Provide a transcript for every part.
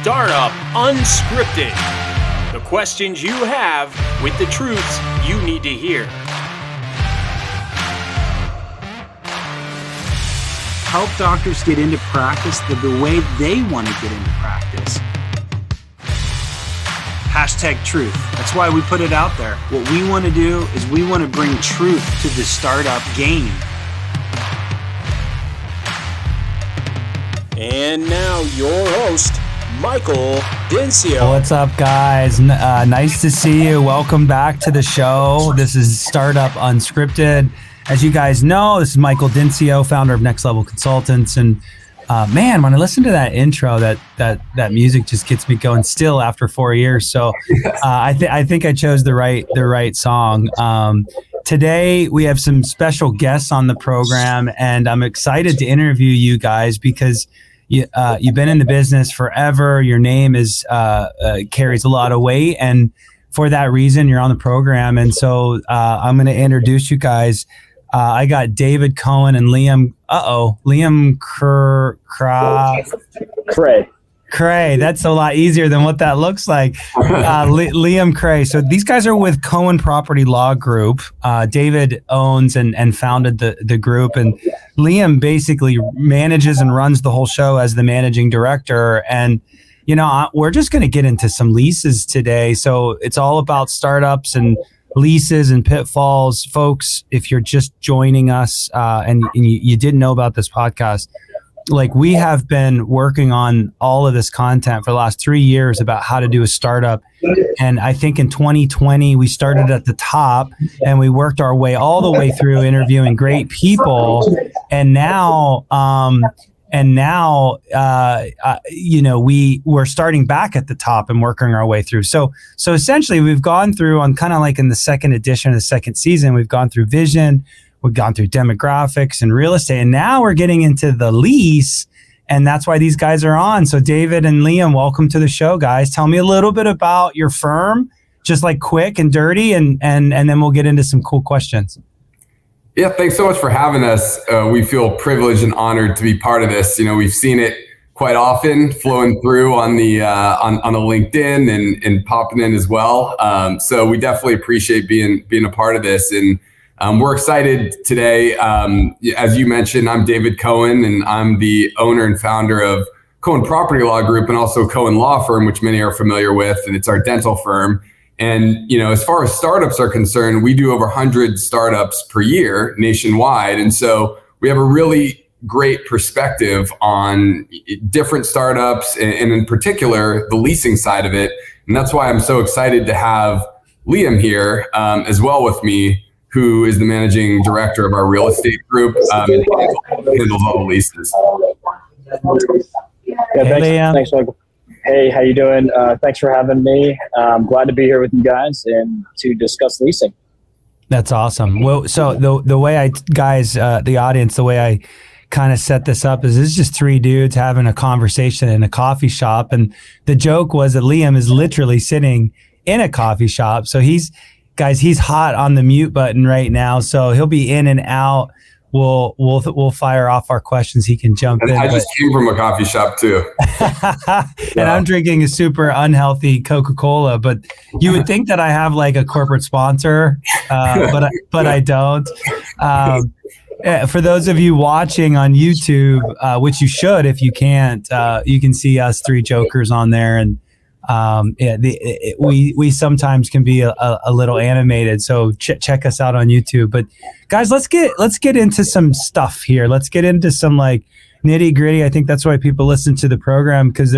Startup Unscripted. The questions you have with the truths you need to hear. Help doctors get into practice the way they want to get into practice. Hashtag truth. That's why we put it out there. What we want to do is we want to bring truth to the startup game. And now your host, Michael Dincio. What's up, guys? Nice to see you. Welcome back to the show. This is Startup Unscripted. As you guys know, this is Michael Dincio, founder of Next Level Consultants. And man, when I listen to that intro, that music just gets me going still after 4 years. So I think I chose the right song. Today, we have some special guests on the program, and I'm excited to interview you guys because you've been in the business forever. Your name is carries a lot of weight, and for that reason, you're on the program. And so I'm going to introduce you guys. I got David Cohen and Liam. Krahe. That's a lot easier than what that looks like. Liam Krahe. So these guys are with Cohen Property Law Group. David owns and founded the group, and Liam basically manages and runs the whole show as the managing director. And we're just going to get into some leases today. So it's all about startups and leases and pitfalls. Folks, if you're just joining us and you didn't know about this podcast, like, we have been working on all of this content for the last 3 years about how to do a startup. And I think in 2020, we started at the top and we worked our way all the way through interviewing great people. And now, we're starting back at the top and working our way through. So essentially, we've gone through on kind of like in the second edition of the second season, we've gone through vision, we've gone through demographics and real estate, and now we're getting into the lease, and that's why these guys are on. So David and Liam, welcome to the show, guys. Tell me a little bit about your firm, just like quick and dirty, and then we'll get into some cool questions. Yeah, thanks so much for having us. We feel privileged and honored to be part of this. We've seen it quite often flowing through on the on the LinkedIn and popping in as well. So we definitely appreciate being a part of this, and we're excited today. As you mentioned, I'm David Cohen, and I'm the owner and founder of Cohen Property Law Group and also Cohen Law Firm, which many are familiar with, and it's our dental firm. And as far as startups are concerned, we do over 100 startups per year nationwide. And so we have a really great perspective on different startups and in particular, the leasing side of it. And that's why I'm so excited to have Liam here as well with me, who is the managing director of our real estate group and handles all the leases. Yeah, thanks, Michael. Hey, how you doing? Thanks for having me. I'm glad to be here with you guys and to discuss leasing. That's awesome. Well, so the way the audience, the way I kind of set this up is it's just three dudes having a conversation in a coffee shop. And the joke was that Liam is literally sitting in a coffee shop. So he's hot on the mute button right now. So he'll be in and out. We'll fire off our questions. He can jump in. I just came from a coffee shop too. And I'm drinking a super unhealthy Coca-Cola, but you would think that I have like a corporate sponsor, but I don't. For those of you watching on YouTube, which you should, if you can't, you can see us three jokers on there, and we sometimes can be a little animated, so check us out on YouTube. But guys, let's get into some stuff here. Let's get into some like nitty gritty. I think that's why people listen to the program, because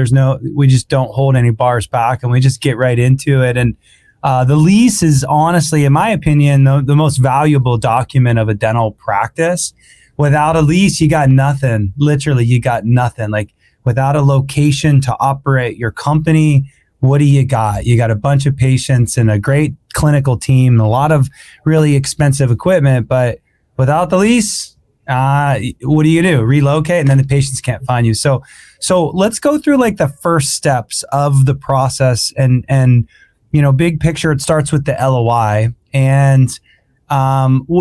we just don't hold any bars back and we just get right into it. And the lease is honestly, in my opinion, the most valuable document of a dental practice. Without a lease, you got nothing. Literally, you got nothing. Like, without a location to operate your company, what do you got? You got a bunch of patients and a great clinical team, a lot of really expensive equipment, but without the lease, what do you do? Relocate, and then the patients can't find you. So let's go through like the first steps of the process, and big picture, it starts with the LOI. And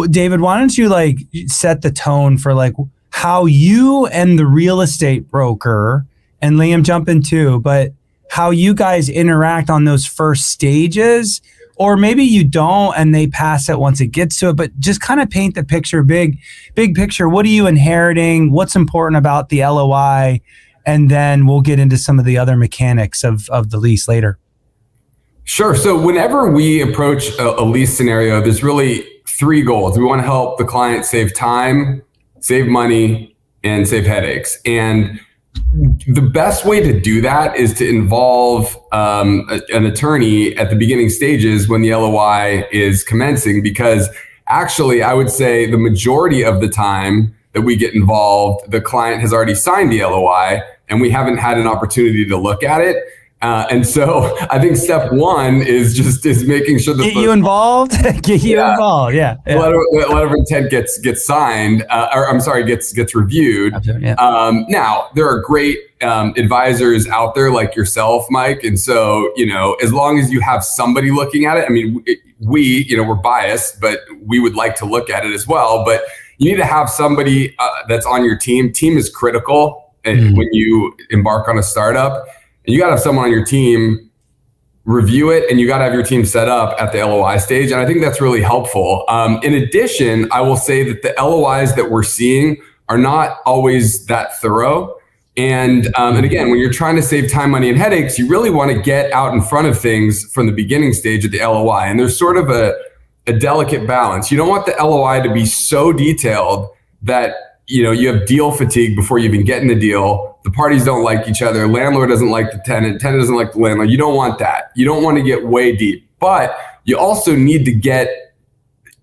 David, why don't you like set the tone for like how you and the real estate broker, and Liam jump in too, but how you guys interact on those first stages, or maybe you don't and they pass it once it gets to it, but just kind of paint the picture, big picture. What are you inheriting? What's important about the LOI? And then we'll get into some of the other mechanics of the lease later. Sure. So whenever we approach a lease scenario, there's really 3 goals. We want to help the client save time, save money, and save headaches. And the best way to do that is to involve an attorney at the beginning stages when the LOI is commencing, because actually I would say the majority of the time that we get involved, the client has already signed the LOI and we haven't had an opportunity to look at it. And so I think step 1 is making sure that get you involved. Yeah. Letter of intent gets signed, gets reviewed. Yeah. Now there are great advisors out there like yourself, Mike. And so, as long as you have somebody looking at it, I mean, we're biased, but we would like to look at it as well. But you need to have somebody that's on your team. Team is critical when you embark on a startup. And you got to have someone on your team review it, and you got to have your team set up at the LOI stage. And I think that's really helpful. In addition, I will say that the LOIs that we're seeing are not always that thorough. And again, when you're trying to save time, money, and headaches, you really want to get out in front of things from the beginning stage of the LOI. And there's sort of a delicate balance. You don't want the LOI to be so detailed that you have deal fatigue before you even get in the deal. The parties don't like each other. Landlord doesn't like the tenant. Tenant doesn't like the landlord. You don't want that. You don't want to get way deep. But you also need to get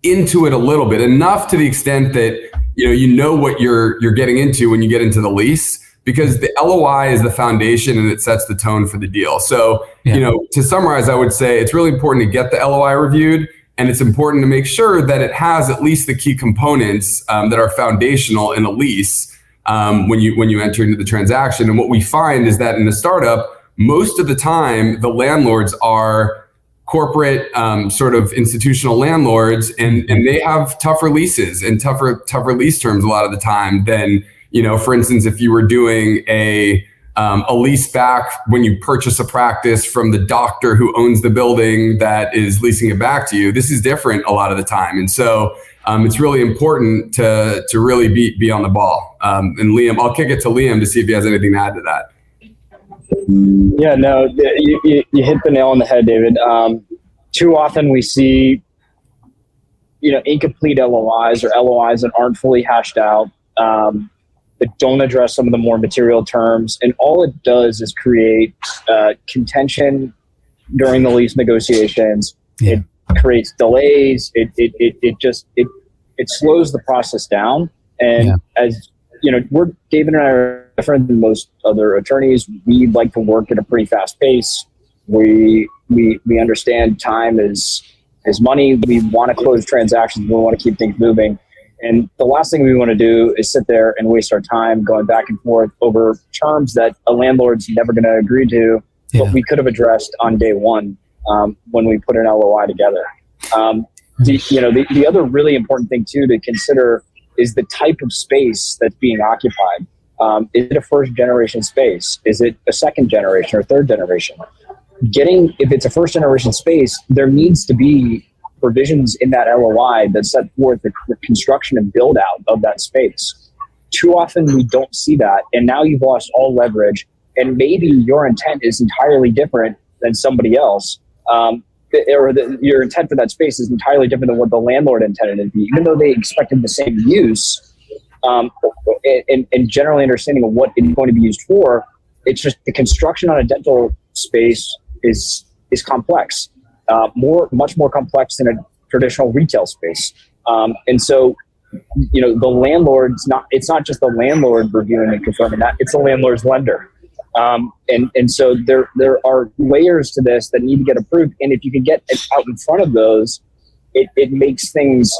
into it a little bit, enough to the extent that you know what you're getting into when you get into the lease, because the LOI is the foundation and it sets the tone for the deal. So, to summarize, I would say it's really important to get the LOI reviewed. And it's important to make sure that it has at least the key components that are foundational in a lease when you enter into the transaction. And what we find is that in a startup, most of the time, the landlords are corporate sort of institutional landlords, and they have tougher leases and tougher lease terms a lot of the time than, for instance, if you were doing a lease back when you purchase a practice from the doctor who owns the building that is leasing it back to you. This is different a lot of the time. And so it's really important to really be on the ball. And Liam, I'll kick it to Liam to see if he has anything to add to that. Yeah, no, you hit the nail on the head, David. Too often we see, incomplete LOIs or LOIs that aren't fully hashed out. That don't address some of the more material terms. And all it does is create contention during the lease negotiations. Yeah. It creates delays. It slows the process down. And as David and I are different than most other attorneys. We like to work at a pretty fast pace. We understand time is money. We want to close transactions. We want to keep things moving. And the last thing we want to do is sit there and waste our time going back and forth over terms that a landlord's never going to agree to, but we could have addressed on day one when we put an LOI together. The other really important thing too to consider is the type of space that's being occupied. Is it a first generation space? Is it a second generation or third generation? If it's a first generation space, there needs to be provisions in that LOI that set forth the construction and build out of that space. Too often we don't see that, and now you've lost all leverage, and maybe your intent is entirely different than somebody else, your intent for that space is entirely different than what the landlord intended it to be, even though they expected the same use, and generally understanding of what it's going to be used for. It's just the construction on a dental space is complex. Much more complex than a traditional retail space. And so, the landlord's it's not just the landlord reviewing and confirming that, it's the landlord's lender. And so there are layers to this that need to get approved. And if you can get out in front of those, it makes things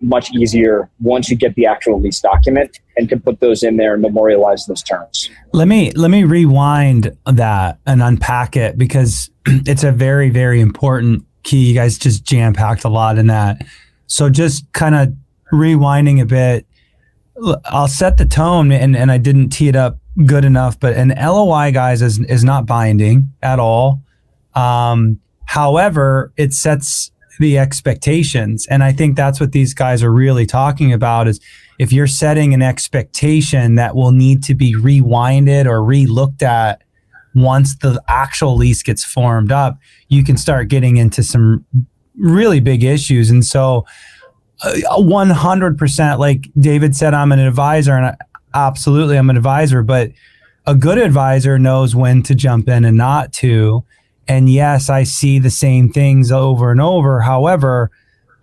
much easier once you get the actual lease document and can put those in there and memorialize those terms. Let me rewind that and unpack it, because it's a very, very important key. You guys just jam-packed a lot in that. So just kind of rewinding a bit, I'll set the tone, and I didn't tee it up good enough, but an LOI, guys, is not binding at all. However, it sets the expectations. And I think that's what these guys are really talking about is if you're setting an expectation that will need to be rewinded or re-looked at once the actual lease gets formed up, you can start getting into some really big issues. And so 100%, like David said, I'm an advisor, and absolutely I'm an advisor, but a good advisor knows when to jump in and not to. And yes, I see the same things over and over. However,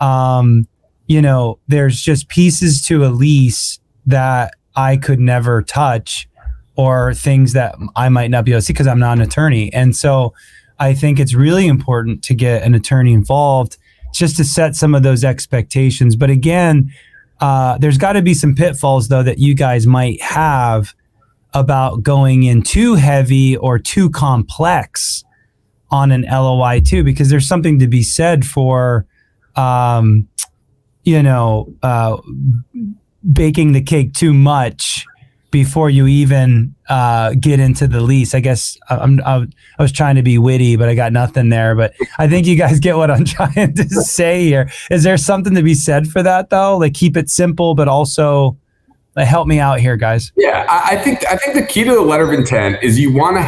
there's just pieces to a lease that I could never touch, or things that I might not be able to see because I'm not an attorney. And so I think it's really important to get an attorney involved just to set some of those expectations. But again, there's got to be some pitfalls, though, that you guys might have about going in too heavy or too complex on an LOI too, because there's something to be said for, baking the cake too much before you even get into the lease. I guess I was trying to be witty, but I got nothing there. But I think you guys get what I'm trying to say here. Is there something to be said for that, though? Like, keep it simple, but also help me out here, guys. Yeah, I think the key to the letter of intent is you want to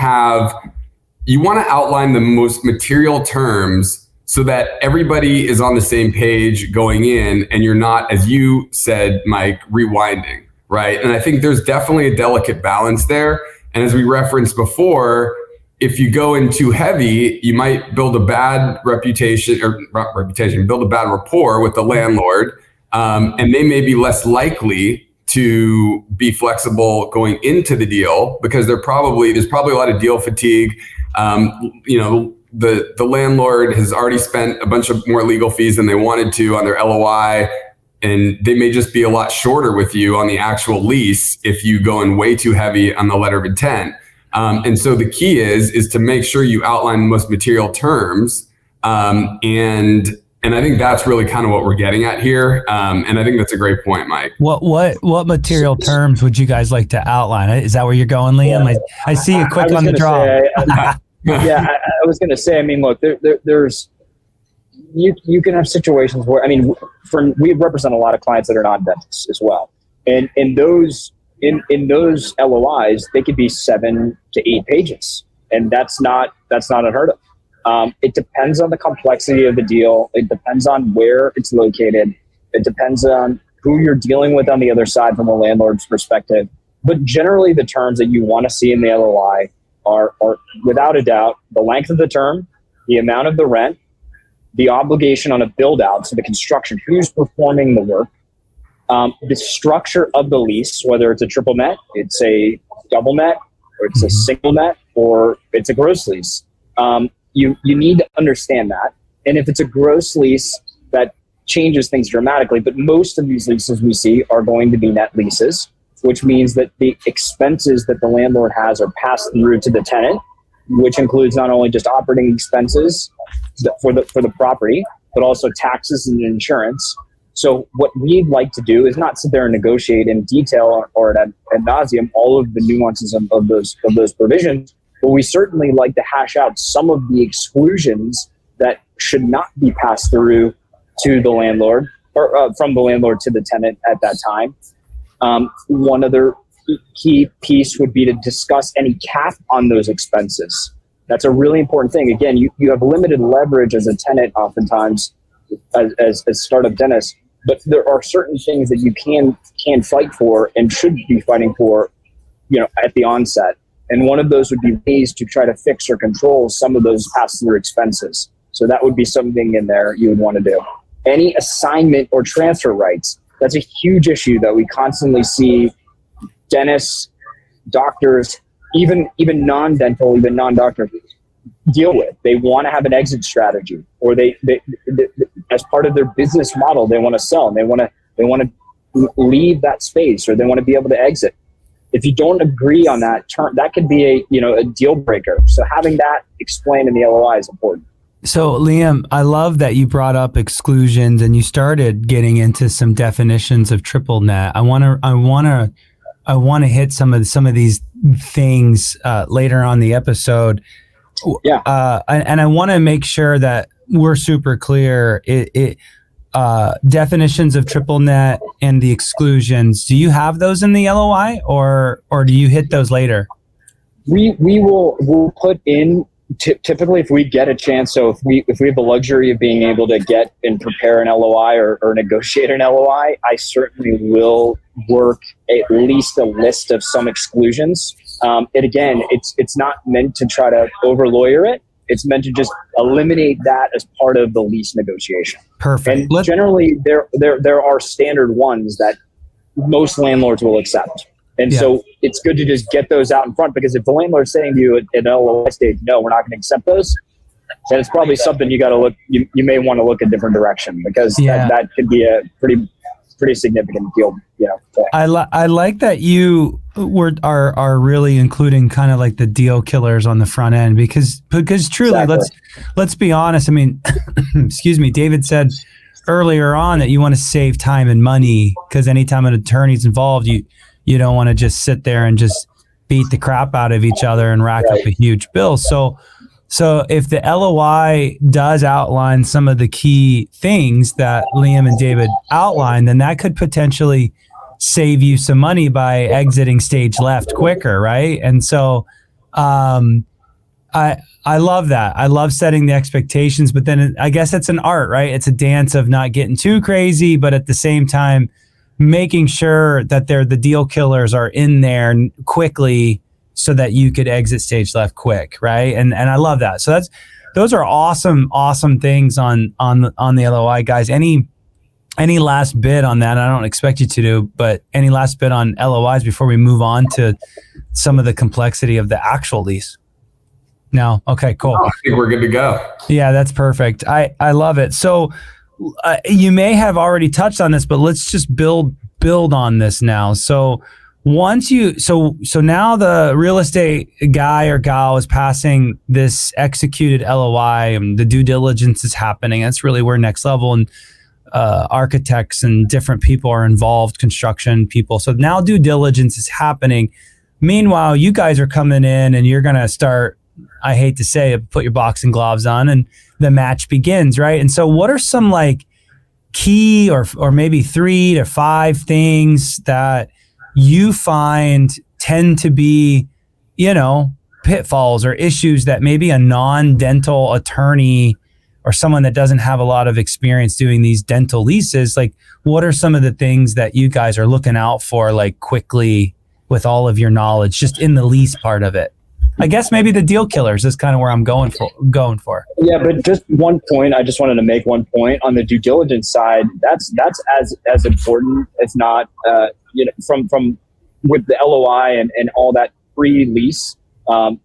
outline the most material terms so that everybody is on the same page going in, and you're not, as you said, Mike, rewinding, right? And I think there's definitely a delicate balance there. And as we referenced before, if you go in too heavy, you might build a bad build a bad rapport with the landlord, and they may be less likely to be flexible going into the deal because there's probably a lot of deal fatigue. The landlord has already spent a bunch of more legal fees than they wanted to on their LOI, and they may just be a lot shorter with you on the actual lease if you go in way too heavy on the letter of intent. And so the key is to make sure you outline the most material terms. And I think that's really kind of what we're getting at here. And I think that's a great point, Mike. What material terms would you guys like to outline? Is that where you're going, Liam? Yeah. I see you quick on the draw. I was going to say, I mean, look, there's you can have situations where, I mean, we represent a lot of clients that are non-dentists as well. And in those LOIs, they could be 7 to 8 pages. And that's not unheard of. It depends on the complexity of the deal. It depends on where it's located. It depends on who you're dealing with on the other side from a landlord's perspective. But generally, the terms that you want to see in the LOI are without a doubt the length of the term, the amount of the rent, the obligation on a build out, so the construction, who's performing the work, the structure of the lease, whether it's a triple net, it's a double net, or it's a single net, or it's a gross lease. You need to understand that. And if it's a gross lease, that changes things dramatically. But most of these leases we see are going to be net leases, which means that the expenses that the landlord has are passed through to the tenant, which includes not only just operating expenses for the property, but also taxes and insurance. So what we'd like to do is not sit there and negotiate in detail or ad nauseum all of the nuances of those provisions, but we certainly like to hash out some of the exclusions that should not be passed through to the landlord or from the landlord to the tenant at that time. One other key piece would be to discuss any cap on those expenses. That's a really important thing. Again, you have limited leverage as a tenant oftentimes as startup dentists, but there are certain things that you can fight for and should be fighting for, at the onset. And one of those would be ways to try to fix or control some of those pass-through expenses. So that would be something in there you would want to do. Any assignment or transfer rights, that's a huge issue that we constantly see dentists, doctors, even non-dental, even non-doctor deal with. They want to have an exit strategy, or they as part of their business model, they want to sell and they want to leave that space, or they want to be able to exit. If you don't agree on that term, that could be a deal breaker. So having that explained in the LOI is important. So Liam, I love that you brought up exclusions and you started getting into some definitions of triple net. I want to want to hit some of these things later on the episode. Yeah. And I want to make sure that we're super clear. Definitions of triple net and the exclusions. Do you have those in the LOI, or do you hit those later? We'll put in typically if we get a chance. So if we have the luxury of being able to get and prepare an LOI or negotiate an LOI, I certainly will work at least a list of some exclusions. It's not meant to try to over lawyer it. It's meant to just eliminate that as part of the lease negotiation. Perfect. And generally, there are standard ones that most landlords will accept. And so it's good to just get those out in front, because if the landlord's saying to you at an LOI stage, no, we're not going to accept those, then it's probably something you got to look. You may want to look a different direction, because that could be a pretty significant deal. Thing. I like that you are really including kind of like the deal killers on the front end, because truly, let's be honest. I mean, excuse me, David said earlier on that you want to save time and money, because anytime an attorney's involved, you don't want to just sit there and just beat the crap out of each other and rack up a huge bill. So if the LOI does outline some of the key things that Liam and David outlined, then that could potentially save you some money by exiting stage left quicker, right? And so I love that. I love setting the expectations, but then I guess it's an art, right? It's a dance of not getting too crazy, but at the same time, making sure that the deal killers are in there quickly so that you could exit stage left quick, right? And I love that. So those are awesome things on the LOI, guys. Any last bit on that? I don't expect you to do, but any last bit on LOIs before we move on to some of the complexity of the actual lease? No? Okay, cool. I think we're good to go. Yeah, that's perfect. I love it. So you may have already touched on this, but let's just build on this now. So once so now the real estate guy or gal is passing this executed LOI, and the due diligence is happening. That's really where next level, and architects and different people are involved, construction people. So now due diligence is happening. Meanwhile, you guys are coming in and you're going to start, I hate to say it, put your boxing gloves on and the match begins, right? And so what are some like key or maybe 3 to 5 things that you find tend to be, pitfalls or issues that maybe a non-dental attorney or someone that doesn't have a lot of experience doing these dental leases, like what are some of the things that you guys are looking out for, like quickly with all of your knowledge, just in the lease part of it? I guess maybe the deal killers is kind of where I'm going for. Yeah, but just one point. I just wanted to make one point on the due diligence side. That's as important, if not, from with the LOI and all that pre-lease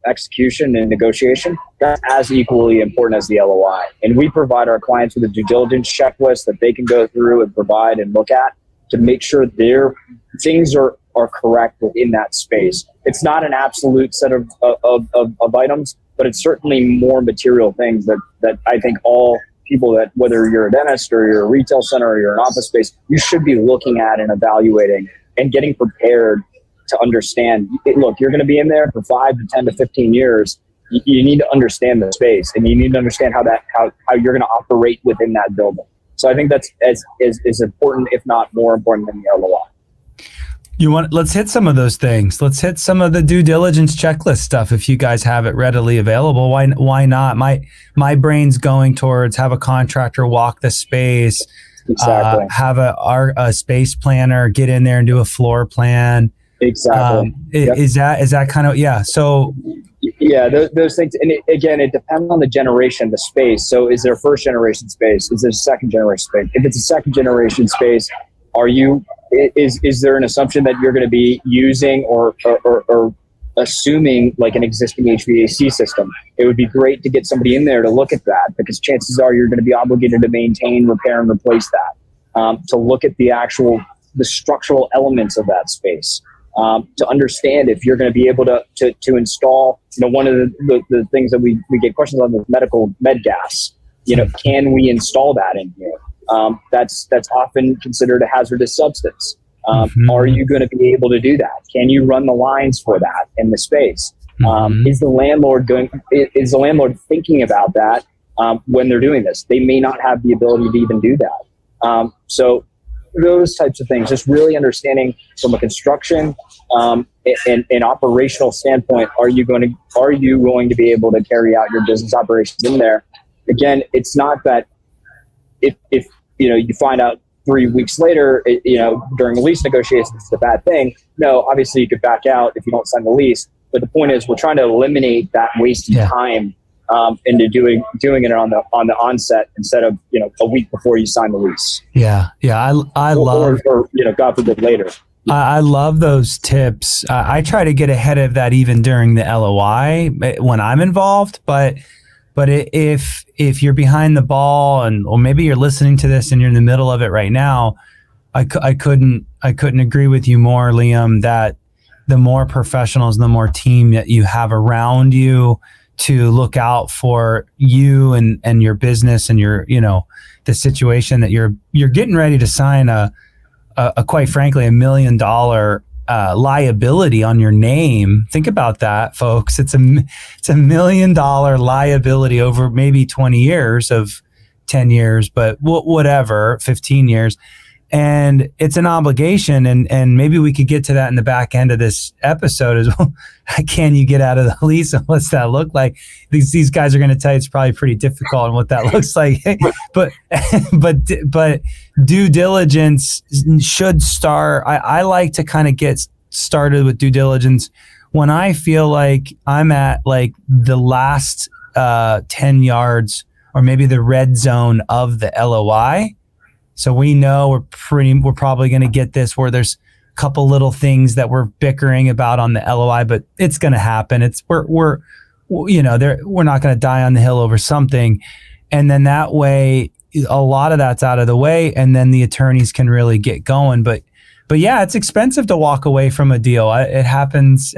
execution and negotiation. That's as equally important as the LOI. And we provide our clients with a due diligence checklist that they can go through and provide and look at to make sure their things are correct within that space. It's not an absolute set of items, but it's certainly more material things that I think all people, that whether you're a dentist or you're a retail center or you're an office space, you should be looking at and evaluating and getting prepared to understand. Look, you're going to be in there for 5 to 10 to 15 years. You need to understand the space, and you need to understand how you're going to operate within that building. So I think that's as important, if not more important, than the LOI. Let's hit some of those things. Let's hit some of the due diligence checklist stuff if you guys have it readily available. Why not? My brain's going towards have a contractor walk the space, exactly. Have a space planner get in there and do a floor plan. Exactly. Yep. Is that kind of, yeah. So yeah, those things. And it depends on the generation, the space. So is there first generation space? Is there second generation space? If it's a second generation space, is there an assumption that you're going to be using or assuming like an existing HVAC system? It would be great to get somebody in there to look at that, because chances are you're going to be obligated to maintain, repair, and replace that. To look at the structural elements of that space. To understand if you're going to be able to install, one of the things that we get questions on is med gas. Can we install that in here? That's often considered a hazardous substance. Are you going to be able to do that? Can you run the lines for that in the space? Is the landlord thinking about that when they're doing this? They may not have the ability to even do that. So those types of things, just really understanding from a construction and operational standpoint, are you going to be able to carry out your business operations in there? Again, it's not that if you find out 3 weeks later, during the lease negotiations, it's a bad thing. No, obviously you could back out if you don't sign the lease. But the point is, we're trying to eliminate that wasted time into doing it on the onset instead of a week before you sign the lease. Yeah. I love, or God forbid later. I love those tips. I try to get ahead of that even during the LOI when I'm involved, but if you're behind the ball or maybe you're listening to this and you're in the middle of it right now, I couldn't agree with you more, Liam, that the more professionals, the more team that you have around you to look out for you and your business and your, the situation that you're getting ready to sign a quite frankly, $1 million liability on your name. Think about that, folks. It's a $1 million liability over maybe 20 years of 10 years, but whatever, 15 years. And it's an obligation. And maybe we could get to that in the back end of this episode as well. Can you get out of the lease and what's that look like? These guys are going to tell you it's probably pretty difficult and what that looks like. but due diligence should start. I like to kind of get started with due diligence when I feel like I'm at like the last 10 yards or maybe the red zone of the LOI. So we know we're probably going to get this where there's a couple little things that we're bickering about on the LOI, but it's going to happen. We're not going to die on the hill over something. And then that way, a lot of that's out of the way, and then the attorneys can really get going. But yeah, it's expensive to walk away from a deal. It happens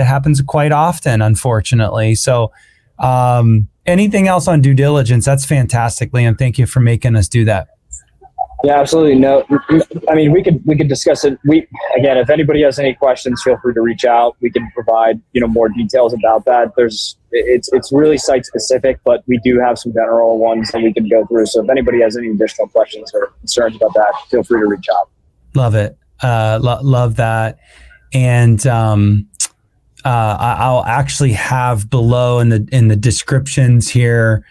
quite often, unfortunately. So anything else on due diligence? That's fantastic, Liam. Thank you for making us do that. Yeah, absolutely. No, I mean, we could discuss it. Again, if anybody has any questions, feel free to reach out. We can provide, more details about that. It's really site specific, but we do have some general ones that we can go through. So if anybody has any additional questions or concerns about that, feel free to reach out. Love it. Love that. And I'll actually have below in the descriptions here.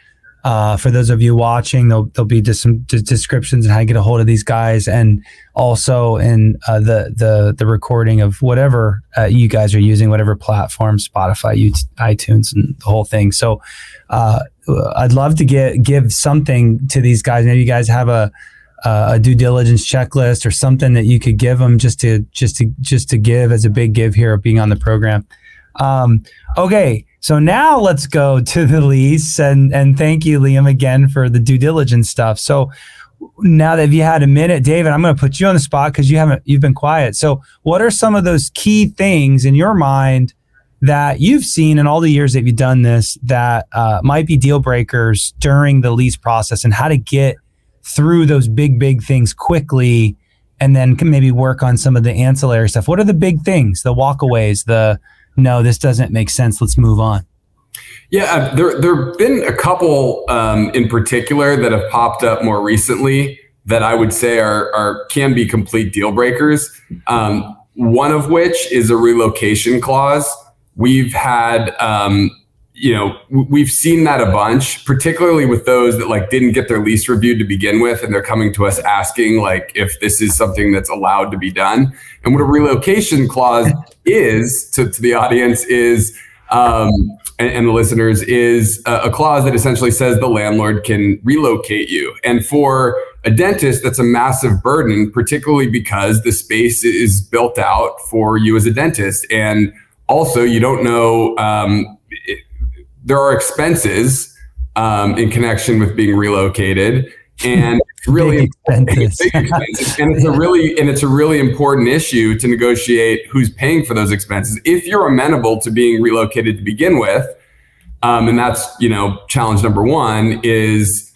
For those of you watching, there'll be just some descriptions on how to get a hold of these guys, and also in the recording of whatever you guys are using, whatever platform, Spotify, YouTube, iTunes, and the whole thing. So I'd love to give something to these guys. Maybe you guys have a due diligence checklist or something that you could give them just to give as a big give here of being on the program. Okay. So now let's go to the lease, and thank you, Liam, again for the due diligence stuff. So now that you had a minute, David, I'm going to put you on the spot because you've been quiet. So what are some of those key things in your mind that you've seen in all the years that you've done this that might be deal breakers during the lease process, and how to get through those big things quickly, and then can maybe work on some of the ancillary stuff? What are the big things, the walkaways, no, this doesn't make sense, let's move on? Yeah, there have been a couple in particular that have popped up more recently that I would say can be complete deal breakers. One of which is a relocation clause. We've had, we've seen that a bunch, particularly with those that didn't get their lease reviewed to begin with, and they're coming to us asking if this is something that's allowed to be done. And what a relocation clause is to the audience is, and the listeners, is a clause that essentially says the landlord can relocate you. And for a dentist, that's a massive burden, particularly because the space is built out for you as a dentist. And also, you don't know, there are expenses in connection with being relocated, and it's really expenses. And it's a really important issue to negotiate who's paying for those expenses. If you're amenable to being relocated to begin with, and that's challenge number one is,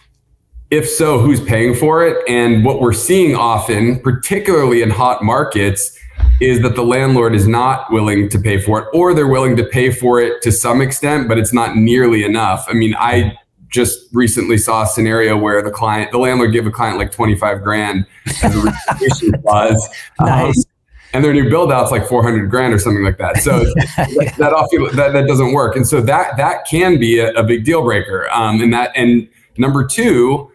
if so, who's paying for it? And what we're seeing often, particularly in hot markets, is that the landlord is not willing to pay for it, or they're willing to pay for it to some extent, but it's not nearly enough. I mean, I just recently saw a scenario where the landlord gave a client like 25 grand as a restitution clause. Nice. And their new build out's like 400 grand or something like that. So that doesn't work. And so that can be a big deal breaker. And number two,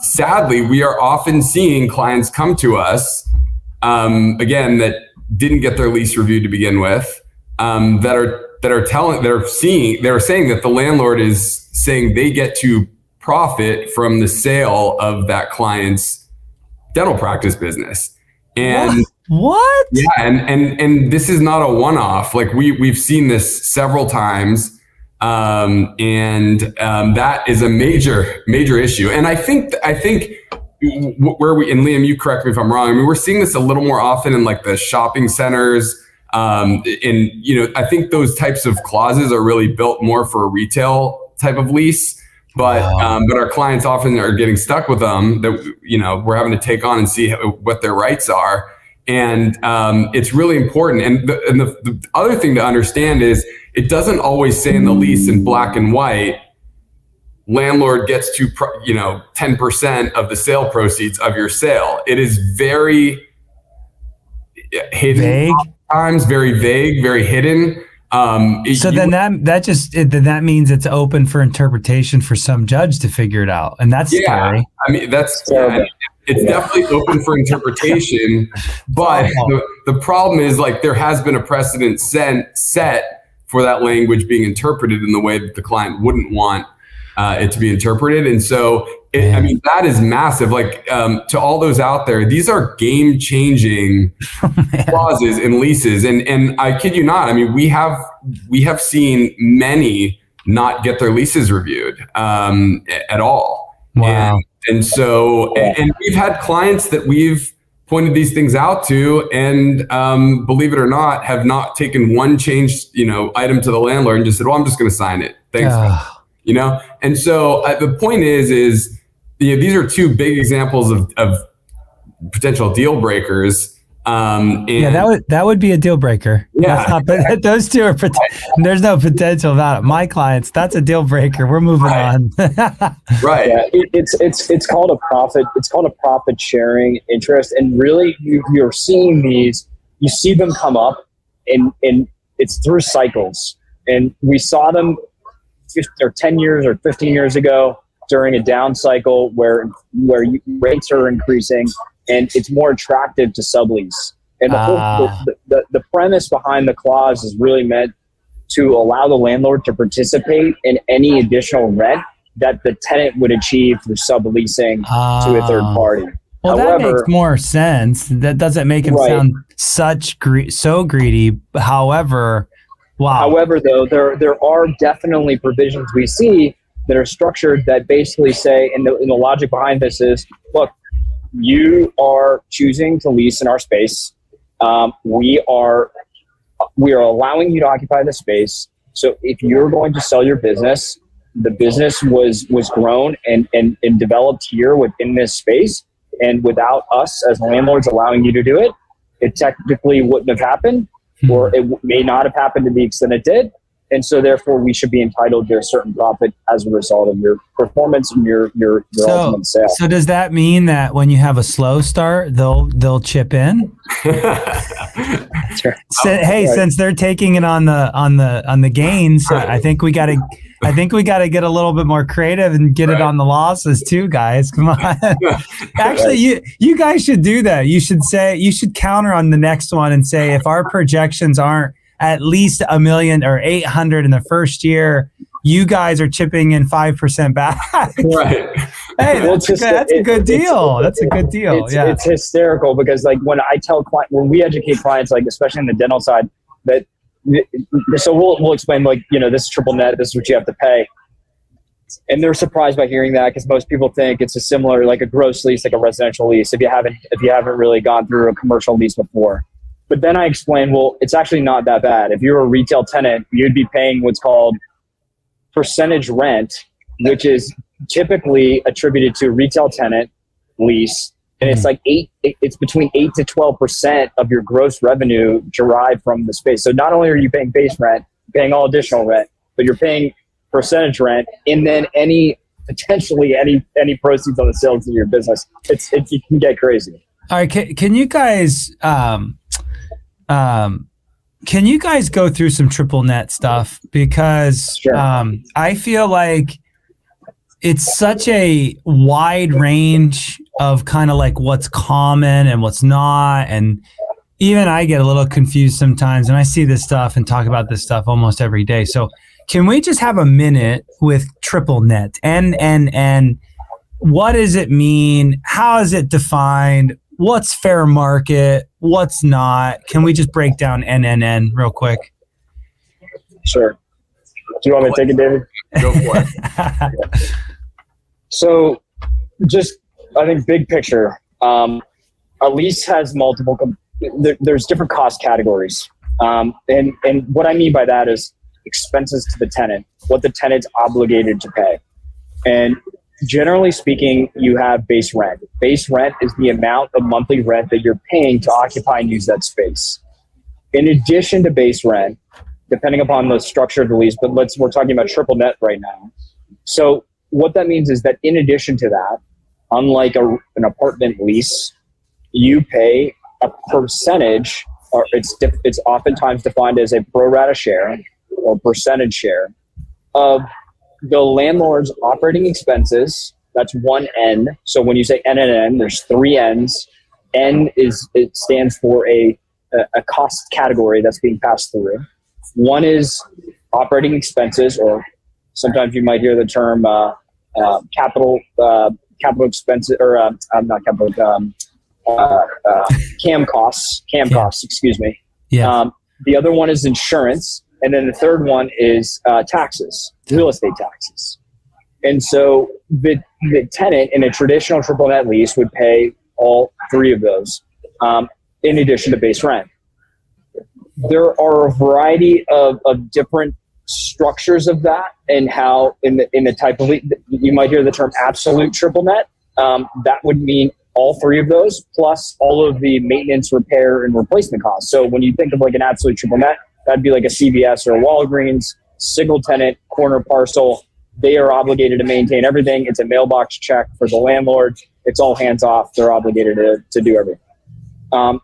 sadly, we are often seeing clients come to us, again, that didn't get their lease reviewed to begin with, that are saying that the landlord is saying they get to profit from the sale of that client's dental practice business. And what? Yeah, and this is not a one-off. Like we've seen this several times. That is a major issue. And I think where we, and Liam, you correct me if I'm wrong, I mean, we're seeing this a little more often in like the shopping centers. I think those types of clauses are really built more for a retail type of lease, but our clients often are getting stuck with them that, we're having to take on and see what their rights are. And it's really important. And the other thing to understand is it doesn't always say in the lease in black and white, landlord gets to 10% of the sale proceeds of your sale. It is very hidden, vague. Times very vague, very hidden. Then that means it's open for interpretation for some judge to figure it out, and that's scary. I mean, it's definitely open for interpretation, but the problem is like there has been a precedent set for that language being interpreted in the way that the client wouldn't want it to be interpreted. And so, that is massive. Like to all those out there, these are game-changing clauses in leases. And I kid you not, I mean, we have seen many not get their leases reviewed at all. Wow. And so, and we've had clients that we've pointed these things out to, and believe it or not, have not taken one change, item to the landlord and just said, well, I'm just going to sign it. Thanks. And so the point is, these are two big examples of potential deal breakers. That would be a deal breaker. Yeah. Those two are, there's no potential about it. My clients, that's a deal breaker. We're moving on. Right. Yeah, it's called a profit. It's called a profit sharing interest. And really you're seeing these, you see them come up and it's through cycles. And we saw them 10 years or 15 years ago during a down cycle where rates are increasing and it's more attractive to sublease. And the premise behind the clause is really meant to allow the landlord to participate in any additional rent that the tenant would achieve through subleasing to a third party. Well, that makes more sense. That doesn't make him sound so greedy. However, wow. However, though, there are definitely provisions we see that are structured that basically say, and the logic behind this is, look, you are choosing to lease in our space. We are allowing you to occupy the space. So if you're going to sell your business, the business was grown and developed here within this space. And without us as landlords allowing you to do it, it technically wouldn't have happened, or it may not have happened to the extent it did. And so therefore we should be entitled to a certain profit as a result of your performance and your ultimate sale. So does that mean that when you have a slow start, they'll chip in? Since they're taking it on the gains, I think we got to get a little bit more creative and get it on the losses too, guys. Come on. Actually, you guys should do that. You should counter on the next one and say, if our projections aren't at least $1 million or 800 in the first year, you guys are chipping in 5% back. Right. Hey, that's a good deal. That's a good deal. It's hysterical because when we educate clients, like especially on the dental side, that so we'll explain this is triple net, this is what you have to pay. And they're surprised by hearing that because most people think it's a similar, like a gross lease, like a residential lease, if you haven't really gone through a commercial lease before. But then I explain, well, it's actually not that bad. If you're a retail tenant, you'd be paying what's called percentage rent, which is typically attributed to retail tenant lease. And it's like it's between 8 to 12% of your gross revenue derived from the space. So not only are you paying base rent, paying all additional rent, but you're paying percentage rent, and then potentially any proceeds on the sales of your business. It can get crazy. All right, can you guys go through some triple net stuff? Because Sure. I feel like it's such a wide range of kind of like what's common and what's not. And even I get a little confused sometimes, and I see this stuff and talk about this stuff almost every day. So can we just have a minute with triple net? And what does it mean? How is it defined? What's fair market? What's not? Can we just break down NNN real quick? Sure. Do you want me to take it, David? Go for it. So just, I think big picture, a lease has multiple, there's different cost categories. And what I mean by that is expenses to the tenant, what the tenant's obligated to pay. And generally speaking, you have base rent. Base rent is the amount of monthly rent that you're paying to occupy and use that space. In addition to base rent, depending upon the structure of the lease, but we're talking about triple net right now. So what that means is that in addition to that, unlike an apartment lease, you pay a percentage, or it's oftentimes defined as a pro rata share or percentage share of the landlord's operating expenses. That's one N. So when you say NNN, there's three N's. It stands for a cost category that's being passed through. One is operating expenses, or sometimes you might hear the term capital expenses, or not capital, CAM costs. CAM costs, excuse me. Yeah. The other one is insurance, and then the third one is taxes, real estate taxes. And so the tenant in a traditional triple net lease would pay all three of those, in addition to base rent. There are a variety of different structures of that, and how in the type of lease, you might hear the term absolute triple net. That would mean all three of those, plus all of the maintenance, repair, and replacement costs. So when you think of like an absolute triple net, that'd be like a CVS or a Walgreens, single tenant, corner parcel. They are obligated to maintain everything. It's a mailbox check for the landlord. It's all hands off. They're obligated to do everything.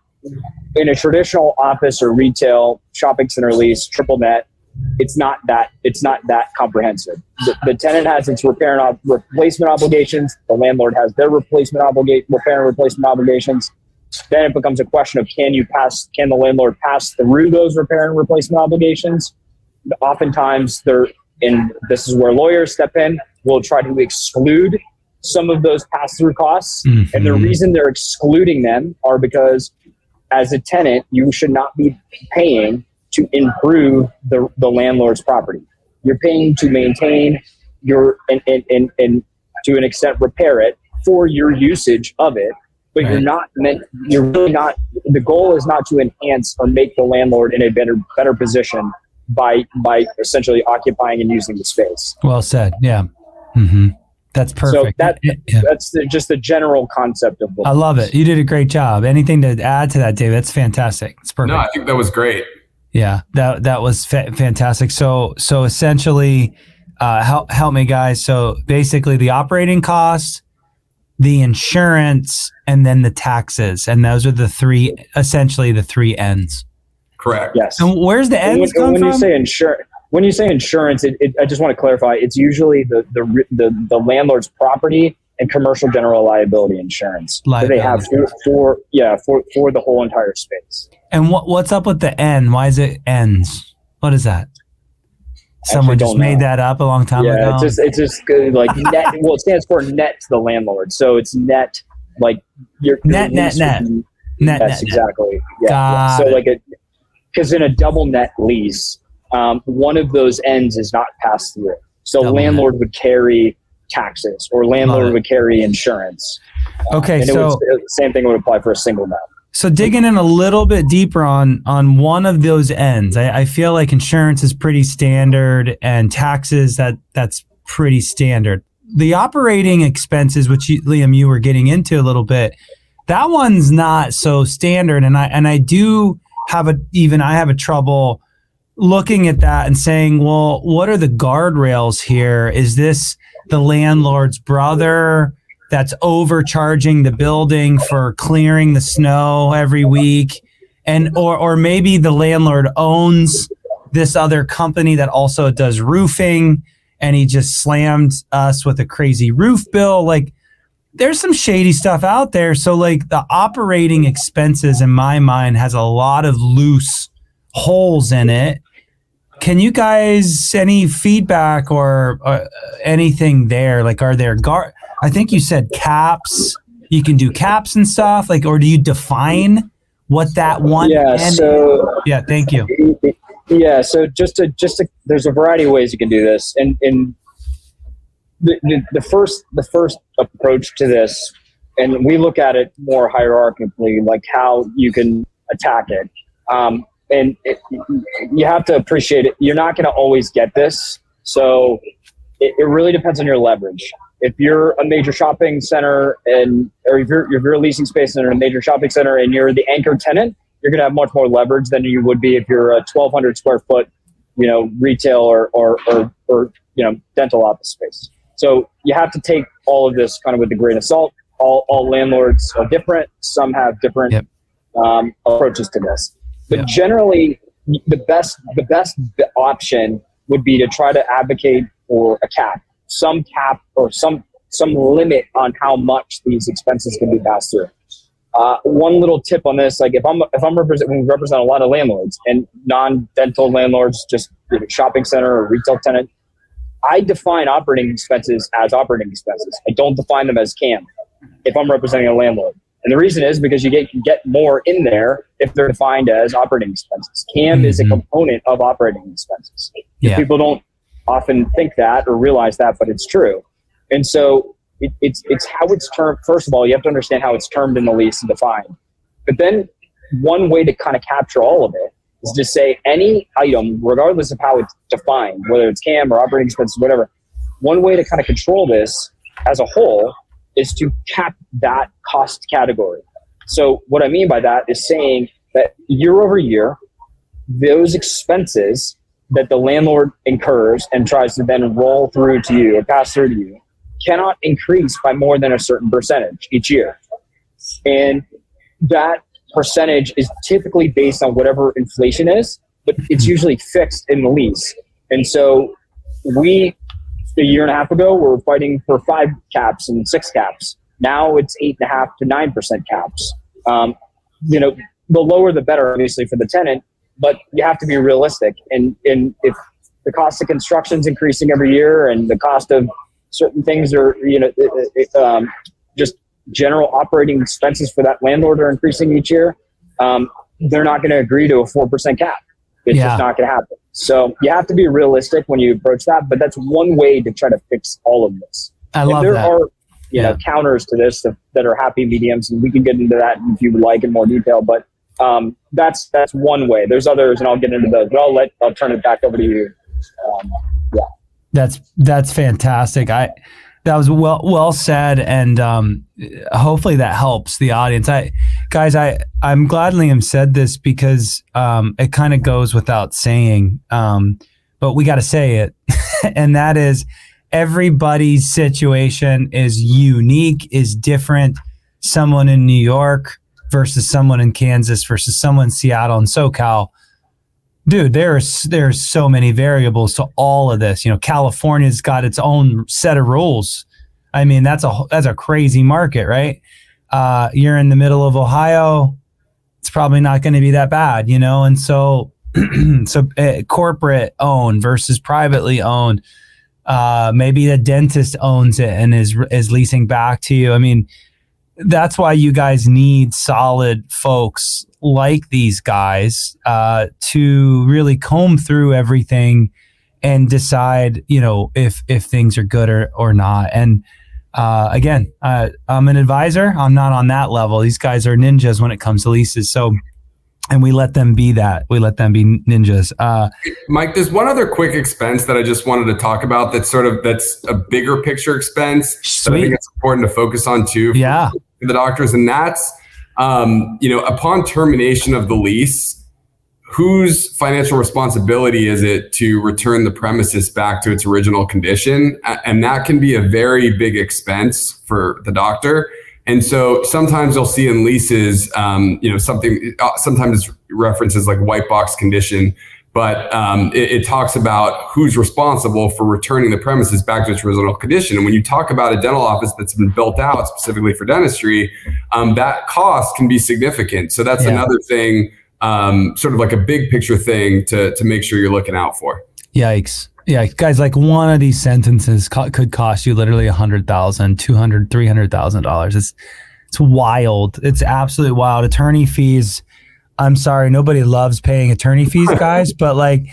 In a traditional office or retail shopping center lease, triple net, it's not that comprehensive. The tenant has its repair and replacement obligations. The landlord has their repair and replacement obligations. Then it becomes a question of can the landlord pass through those repair and replacement obligations? Oftentimes and this is where lawyers step in, will try to exclude some of those pass-through costs. Mm-hmm. And the reason they're excluding them are because as a tenant, you should not be paying to improve the landlord's property. You're paying to maintain and to an extent repair it for your usage of it, but right. The goal is not to enhance or make the landlord in a better position by essentially occupying and using the space. Well said. Yeah. Mm-hmm. That's perfect. So that's just the general concept of it. I love it. You did a great job. Anything to add to that, David? That's fantastic. It's perfect. No, I think that was great. Yeah, that was fantastic. So essentially, help me guys. So basically the operating costs, the insurance, and then the taxes. And those are essentially the three ends. Correct. Yes. And where's the ends come from? When you say insurance, I just want to clarify. It's usually the landlord's property and commercial general liability insurance that they have for the whole entire space. And what's up with the N? Why is it ends? What is that? Someone just made that up a long time ago. Yeah, it's just good, like net. Well, it stands for net to the landlord, so it's net, like your net. Yes, exactly. Yeah. So like because in a double net lease, one of those ends is not passed through. So landlord would carry taxes, or landlord would carry insurance. Okay, and the same thing would apply for a single net. So digging in a little bit deeper on one of those ends, I feel like insurance is pretty standard, and taxes that's pretty standard. The operating expenses, which Liam, you were getting into a little bit, That one's not so standard, and I do have a trouble looking at that and saying, well, what are the guardrails here? Is this the landlord's brother that's overcharging the building for clearing the snow every week? And or maybe the landlord owns this other company that also does roofing, and he just slammed us with a crazy roof bill. Like, there's some shady stuff out there. So like the operating expenses in my mind has a lot of loose holes in it. Can you guys, any feedback or anything there? Like, are there I think you said caps. You can do caps and stuff. Like, or do you define what that one? Yeah. So yeah. Thank you. Yeah. So just to, there's a variety of ways you can do this, and the first approach to this, and we look at it more hierarchically, like how you can attack it. You have to appreciate it. You're not going to always get this. So it really depends on your leverage. If you're a major shopping center or if you're a leasing space in a major shopping center and you're the anchor tenant, you're going to have much more leverage than you would be if you're a 1,200 square foot, retail or dental office space. So you have to take all of this kind of with a grain of salt. All landlords are different. Some have different approaches to this. But generally, the best option would be to try to advocate for a cap, some cap or some limit on how much these expenses can be passed through. One little tip on this, like we represent a lot of landlords and non-dental landlords, just shopping center or retail tenant. I define operating expenses as operating expenses. I don't define them as CAM if I'm representing a landlord. And the reason is because you get more in there if they're defined as operating expenses. CAM is a component of operating expenses. Yeah. People don't often think that or realize that, but it's true. And so it's how it's termed. First of all, you have to understand how it's termed in the lease and defined. But then one way to kind of capture all of it is to say any item, regardless of how it's defined, whether it's CAM or operating expenses, whatever, one way to kind of control this as a whole is to cap that cost category. So what I mean by that is saying that year over year, those expenses that the landlord incurs and tries to then roll through to you or pass through to you cannot increase by more than a certain percentage each year. And that percentage is typically based on whatever inflation is, but it's usually fixed in the lease. And so a year and a half ago, we were fighting for 5 caps and 6 caps. Now it's 8.5% to 9% caps. The lower the better, obviously, for the tenant, but you have to be realistic. And if the cost of construction is increasing every year and the cost of certain things are, just general operating expenses for that landlord are increasing each year, they're not going to agree to a 4% cap. It's just not going to happen. So you have to be realistic when you approach that, but that's one way to try to fix all of this. I love that. There are counters to this that are happy mediums, and we can get into that if you would like in more detail. But that's one way. There's others, and I'll get into those. But I'll turn it back over to you. That's fantastic. That was well said, and hopefully that helps the audience. I'm glad Liam said this because it kind of goes without saying, but we got to say it, and that is everybody's situation is unique, is different. Someone in New York versus someone in Kansas versus someone in Seattle and SoCal. Dude, there's so many variables to all of this. California's got its own set of rules. I mean, that's a crazy market, right? You're in the middle of Ohio, it's probably not going to be that bad, And so, corporate owned versus privately owned. Maybe the dentist owns it and is leasing back to you. I mean, that's why you guys need solid folks like these guys to really comb through everything and decide, if things are good or not. And again, I'm an advisor. I'm not on that level. These guys are ninjas when it comes to leases. So, and we let them be that. We let them be ninjas. Mike, there's one other quick expense that I just wanted to talk about that's a bigger picture expense. Sweet. That I think it's important to focus on too. for the doctors, and that's upon termination of the lease, whose financial responsibility is it to return the premises back to its original condition? And that can be a very big expense for the doctor. And so sometimes you'll see in leases, sometimes references like white box condition, but it talks about who's responsible for returning the premises back to its original condition. And when you talk about a dental office that's been built out specifically for dentistry, that cost can be significant. So that's another thing, sort of like a big picture thing to make sure you're looking out for. Yikes. Yeah, guys, like one of these sentences could cost you literally $100,000, $200,000, $300,000. It's wild. It's absolutely wild. Attorney fees. I'm sorry, nobody loves paying attorney fees, guys, but like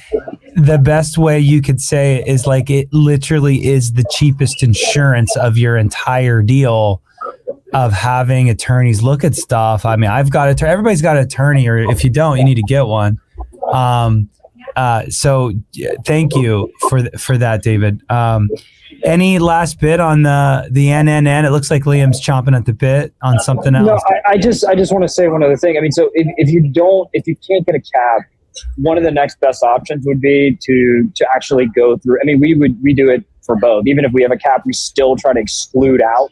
the best way you could say it is like it literally is the cheapest insurance of your entire deal of having attorneys look at stuff. I mean, everybody's got an attorney, or if you don't, you need to get one. So thank you for that, David. Any last bit on the NNN? It looks like Liam's chomping at the bit on something else. No, I just want to say one other thing. I mean, so if you can't get a cab, one of the next best options would be to actually go through. I mean, we do it for both. Even if we have a cap, we still try to exclude out.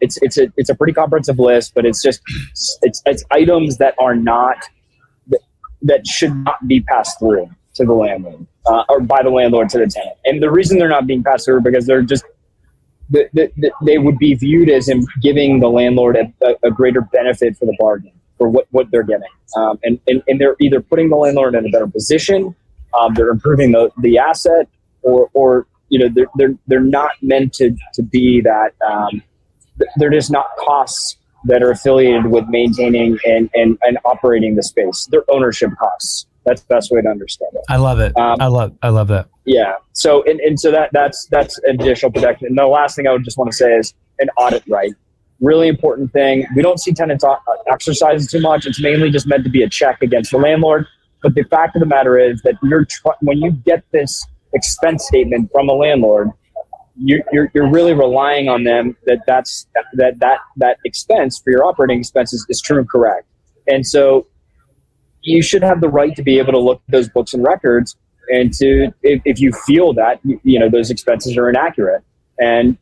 It's a pretty comprehensive list, but it's items that are not that should not be passed through to the landlord or by the landlord to the tenant. And the reason they're not being passed through because they're just they would be viewed as in giving the landlord a greater benefit for the bargain for what they're getting. And they're either putting the landlord in a better position, they're improving the asset, or they're not meant to be that. They're just not costs that are affiliated with maintaining and operating the space. They're ownership costs. That's the best way to understand it. I love it. I love that. Yeah. So so that's additional protection. And the last thing I would just want to say is an audit right. Really important thing. We don't see tenants exercise it too much. It's mainly just meant to be a check against the landlord. But the fact of the matter is that when you get this expense statement from a landlord, you're really relying on them that expense for your operating expenses is true and correct. And so you should have the right to be able to look at those books and records and to if you feel that those expenses are inaccurate. And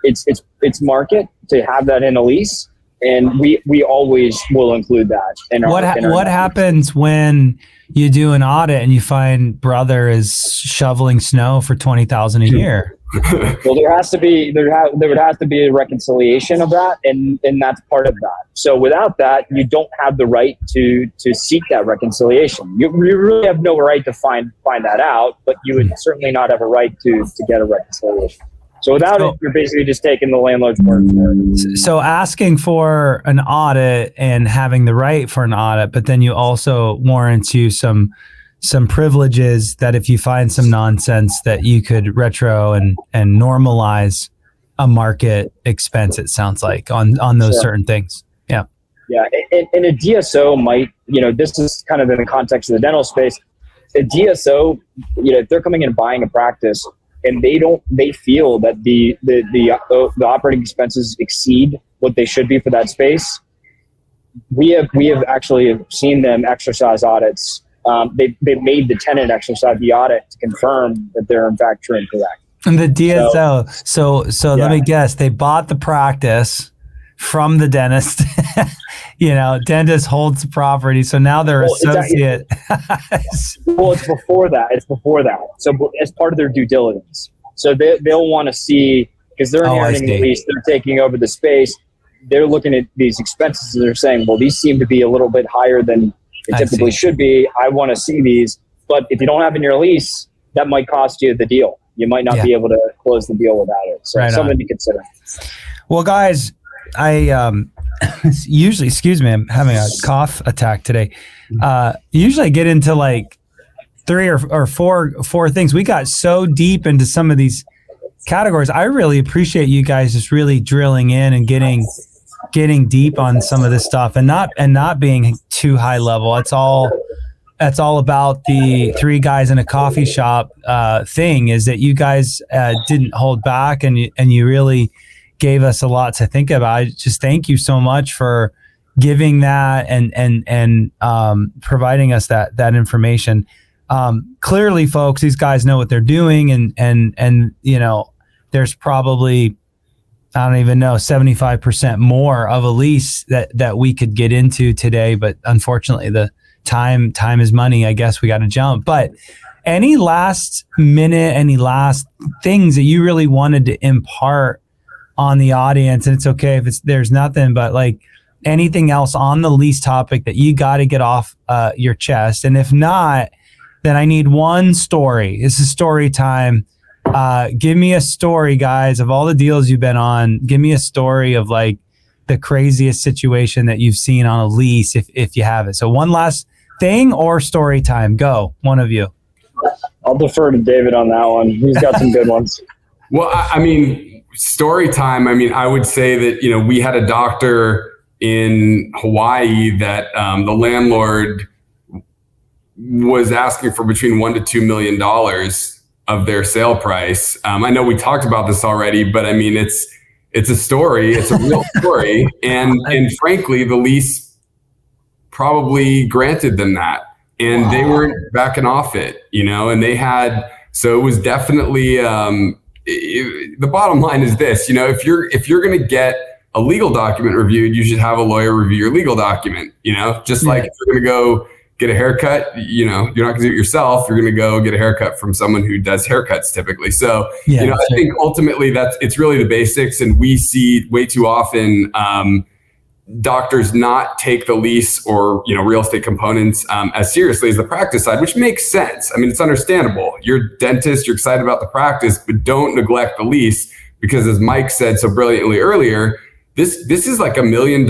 it's market to have that in a lease, and we always will include that. What happens when you do an audit and you find brother is shoveling snow for $20,000 a year? Well, there would have to be a reconciliation of that, and that's part of that. So without that, you don't have the right to seek that reconciliation. You really have no right to find that out, but you would certainly not have a right to get a reconciliation. So without it, you're basically just taking the landlord's word for it. So asking for an audit and having the right for an audit, but then you also warrant you some privileges that if you find some nonsense that you could retro and normalize a market expense, it sounds like, on those certain things. Yeah. Yeah. And a DSO might, this is kind of in the context of the dental space. A DSO, if they're coming in and buying a practice and they feel that the operating expenses exceed what they should be for that space, we have actually seen them exercise audits. They've made the tenant exercise the audit to confirm that they're in fact true and correct. And the DSO, so let me guess, they bought the practice from the dentist. Dentist holds the property, so now they're associate. It's before that. So as part of their due diligence, so they'll want to see, because they're inheriting the lease, they're taking over the space. They're looking at these expenses and they're saying, well, these seem to be a little bit higher than it typically should be. I want to see these. But if you don't have in your lease, that might cost you the deal. You might not be able to close the deal without it. So something to consider. Well, guys, I usually, excuse me, I'm having a cough attack today. Usually I get into like 3 or 4 things. We got so deep into some of these categories. I really appreciate you guys just really drilling in and getting deep on some of this stuff and not being too high level. That's all about the 3 guys in a coffee shop thing, is that you guys didn't hold back and you really gave us a lot to think about. I just thank you so much for giving that and providing us that information. Clearly, folks, these guys know what they're doing, and you know, there's probably, I don't even know, 75% more of a lease that we could get into today, but unfortunately the time is money. I guess we got to jump. But any last minute, any last things that you really wanted to impart on the audience? And it's okay if there's nothing, but like anything else on the lease topic that you got to get off your chest. And if not, then I need one story. This is story time. Give me a story, guys, of all the deals you've been on. Give me a story of like the craziest situation that you've seen on a lease, if you have it. So one last thing or story time. Go, one of you. I'll defer to David on that one. He's got some good ones. Well, I mean, story time. I mean, I would say that, you know, we had a doctor in Hawaii that the landlord was asking for between $1 to $2 million of their sale price. I know we talked about this already, but I mean, it's a story. It's a real story. And frankly, the lease probably granted them that. And they weren't backing off it, you know, and they had, so it was definitely, the bottom line is this, you know, if you're going to get a legal document reviewed, you should have a lawyer review your legal document, you know, just like if you're going to go get a haircut, you know, you're not going to do it yourself. You're going to go get a haircut from someone who does haircuts typically. So, you know, I think ultimately it's really the basics. And we see way too often, doctors not take the lease or, you know, real estate components as seriously as the practice side, which makes sense. I mean, it's understandable. You're a dentist, you're excited about the practice, but don't neglect the lease, because as Mike said so brilliantly earlier, this is like $1 million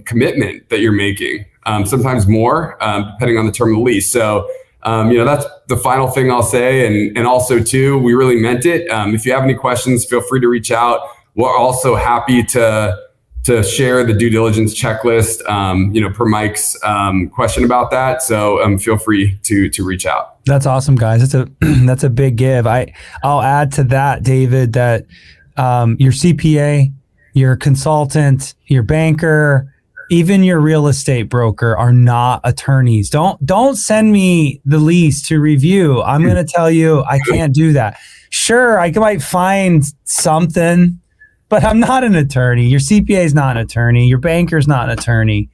commitment that you're making, sometimes more, depending on the term of the lease. So, you know, that's the final thing I'll say. And also too, we really meant it. If you have any questions, feel free to reach out. We're also happy to share the due diligence checklist, you know, per Mike's question about that. So feel free to reach out. That's awesome, guys. That's a big give. I'll add to that, David, that your CPA, your consultant, your banker, even your real estate broker are not attorneys. Don't send me the lease to review. I'm going to tell you I can't do that. Sure, I might find something, but I'm not an attorney. Your CPA is not an attorney. Your banker's not an attorney.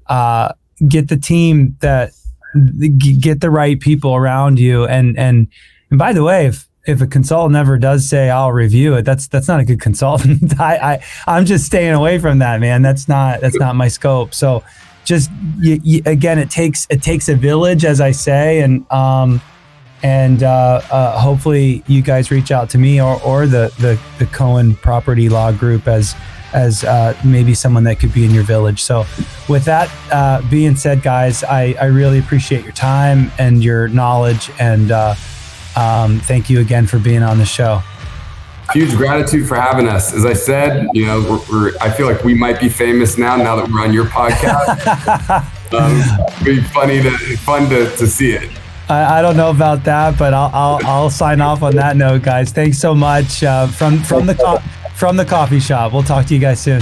Get the team get the right people around you. And by the way, if a consultant ever does say I'll review it, that's not a good consultant. I'm just staying away from that, man. That's not my scope. So just again, it takes a village, as I say, and hopefully you guys reach out to me or the Cohen Property Law Group as maybe someone that could be in your village. So with that being said, guys, I really appreciate your time and your knowledge, and thank you again for being on the show. Huge gratitude for having us. As I said, you know, I feel like we might be famous now that we're on your podcast. It'd be fun to see it. I don't know about that, but I'll sign off on that note, guys. Thanks so much from the coffee shop. We'll talk to you guys soon.